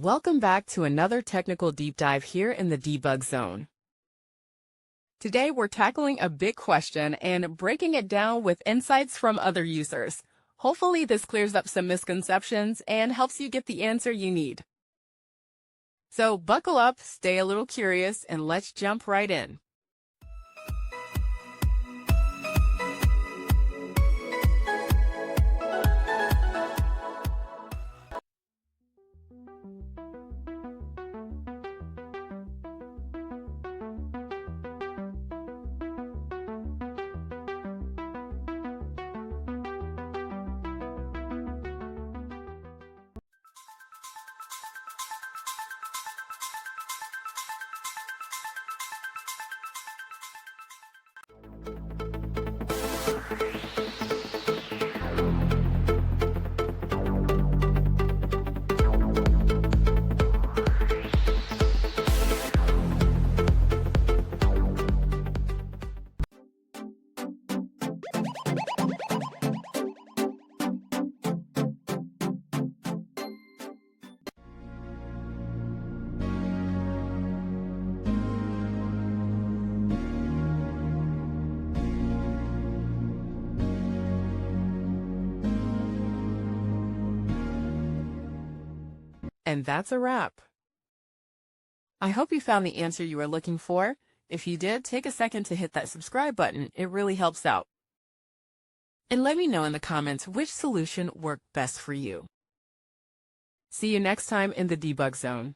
Welcome back to another technical deep dive here in the debug zone. Today we're tackling a big question and breaking it down with insights from other users. Hopefully this clears up some misconceptions and helps you get the answer you need. So buckle up, stay a little curious, and let's jump right in. And that's a wrap. I hope you found the answer you were looking for. If you did, take a second to hit that subscribe button. It really helps out. And let me know in the comments which solution worked best for you. See you next time in the debug zone.